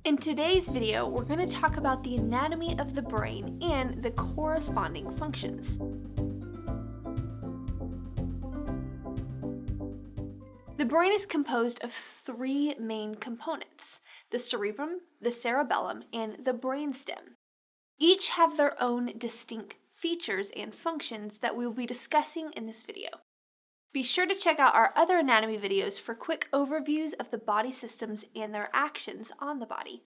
In today's video, we're going to talk about the anatomy of the brain and the corresponding functions. The brain is composed of three main components: the cerebrum, the cerebellum, and the brainstem. Each have their own distinct features and functions that we will be discussing in this video. Be sure to check out our other anatomy videos for quick overviews of the body systems and their actions on the body.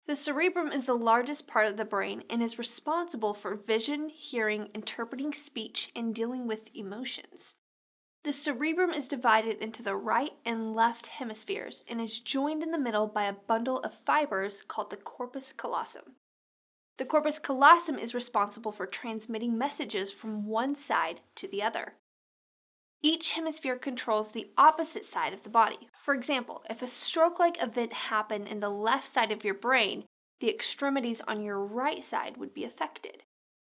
The cerebrum is the largest part of the brain and is responsible for vision, hearing, interpreting speech, and dealing with emotions. The cerebrum is divided into the right and left hemispheres and is joined in the middle by a bundle of fibers called the corpus callosum. The corpus callosum is responsible for transmitting messages from one side to the other. Each hemisphere controls the opposite side of the body. For example, if a stroke-like event happened in the left side of your brain, the extremities on your right side would be affected.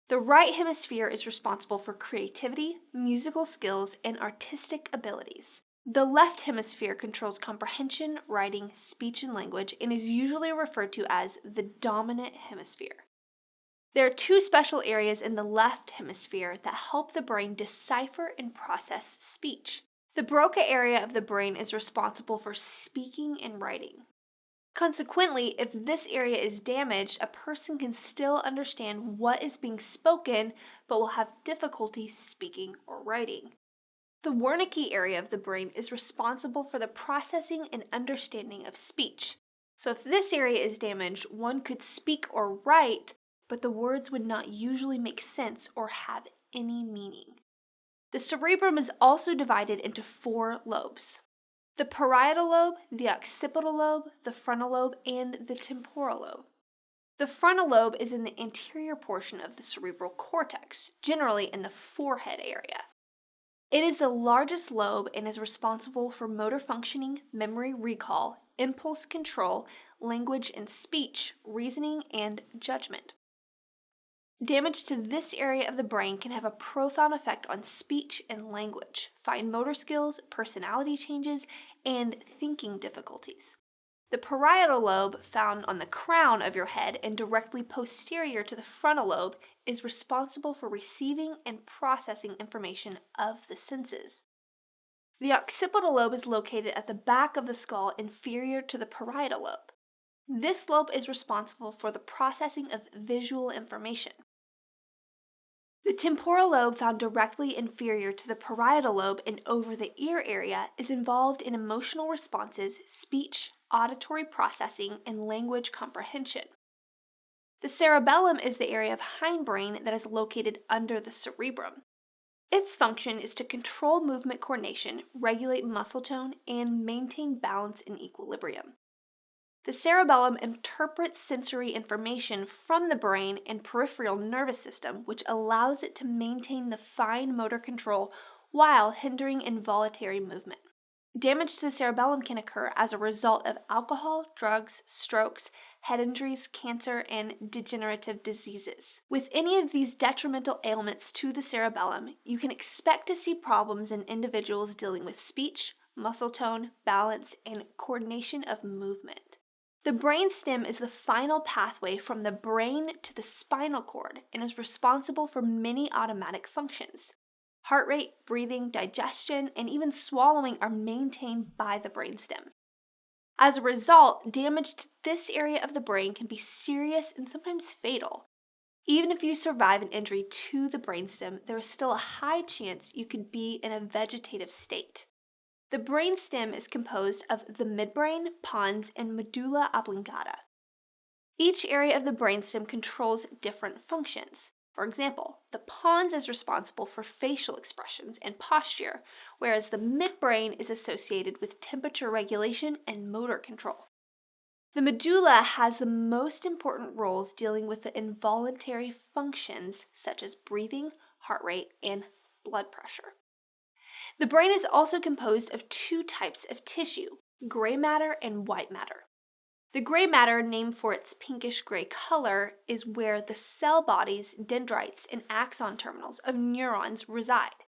The right hemisphere is responsible for creativity, musical skills, and artistic abilities. The left hemisphere controls comprehension, writing, speech, and language, and is usually referred to as the dominant hemisphere. There are two special areas in the left hemisphere that help the brain decipher and process speech. The Broca area of the brain is responsible for speaking and writing. Consequently, if this area is damaged, a person can still understand what is being spoken, but will have difficulty speaking or writing. The Warneck area of the brain is responsible for the processing and understanding of speech. So if this area is damaged, one could speak or write, but the words would not usually make sense or have any meaning. The cerebrum is also divided into four lobes: the parietal lobe, the occipital lobe, the frontal lobe, and the temporal lobe. The frontal lobe is in the anterior portion of the cerebral cortex, generally in the forehead area. It is the largest lobe and is responsible for motor functioning, memory recall, impulse control, language and speech, reasoning, and judgment. Damage to this area of the brain can have a profound effect on speech and language, fine motor skills, personality changes, and thinking difficulties. The parietal lobe, found on the crown of your head and directly posterior to the frontal lobe, is responsible for receiving and processing information of the senses. The occipital lobe is located at the back of the skull, inferior to the parietal lobe. This lobe is responsible for the processing of visual information. The temporal lobe, found directly inferior to the parietal lobe and over the ear area, is involved in emotional responses, speech, auditory processing, and language comprehension. The cerebellum is the area of hindbrain that is located under the cerebrum. Its function is to control movement coordination, regulate muscle tone, and maintain balance and equilibrium. The cerebellum interprets sensory information from the brain and peripheral nervous system, which allows it to maintain the fine motor control while hindering involuntary movement. Damage to the cerebellum can occur as a result of alcohol, drugs, strokes, head injuries, cancer, and degenerative diseases. With any of these detrimental ailments to the cerebellum, you can expect to see problems in individuals dealing with speech, muscle tone, balance, and coordination of movement. The brainstem is the final pathway from the brain to the spinal cord and is responsible for many automatic functions. Heart rate, breathing, digestion, and even swallowing are maintained by the brainstem. As a result, damage to this area of the brain can be serious and sometimes fatal. Even if you survive an injury to the brainstem, there is still a high chance you could be in a vegetative state. The brainstem is composed of the midbrain, pons, and medulla oblongata. Each area of the brainstem controls different functions. For example, the pons is responsible for facial expressions and posture, whereas the midbrain is associated with temperature regulation and motor control. The medulla has the most important roles dealing with the involuntary functions such as breathing, heart rate, and blood pressure. The brain is also composed of two types of tissue: gray matter and white matter. The gray matter, named for its pinkish-gray color, is where the cell bodies, dendrites, and axon terminals of neurons reside.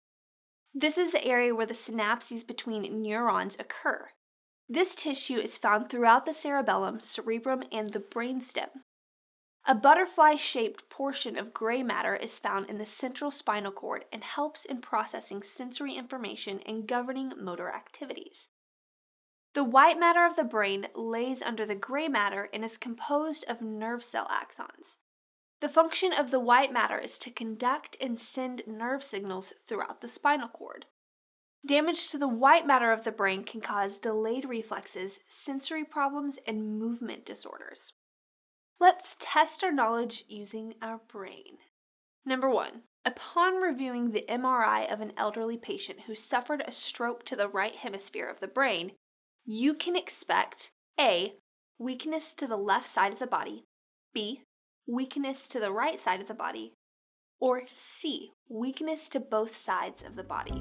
This is the area where the synapses between neurons occur. This tissue is found throughout the cerebellum, cerebrum, and the brainstem. A butterfly-shaped portion of gray matter is found in the central spinal cord and helps in processing sensory information and governing motor activities. The white matter of the brain lays under the gray matter and is composed of nerve cell axons. The function of the white matter is to conduct and send nerve signals throughout the spinal cord. Damage to the white matter of the brain can cause delayed reflexes, sensory problems, and movement disorders. Let's test our knowledge using our brain. Number 1. Upon reviewing the MRI of an elderly patient who suffered a stroke to the right hemisphere of the brain, you can expect A. Weakness to the left side of the body, B. Weakness to the right side of the body, or C. Weakness to both sides of the body.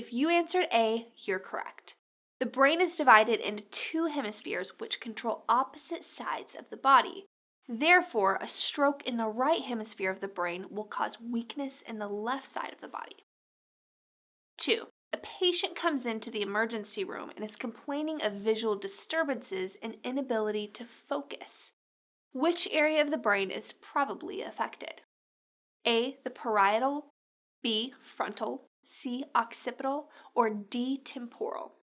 If you answered A, you're correct. The brain is divided into two hemispheres which control opposite sides of the body. Therefore, a stroke in the right hemisphere of the brain will cause weakness in the left side of the body. 2. A patient comes into the emergency room and is complaining of visual disturbances and inability to focus. Which area of the brain is probably affected? A. The parietal, B. Frontal, C. Occipital, or D. Temporal?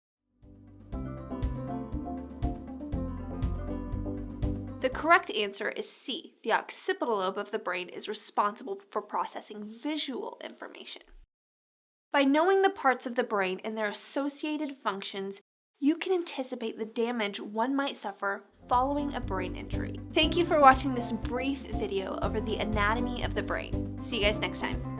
The correct answer is C. The occipital lobe of the brain is responsible for processing visual information. By knowing the parts of the brain and their associated functions, you can anticipate the damage one might suffer following a brain injury. Thank you for watching this brief video over the anatomy of the brain. See you guys next time.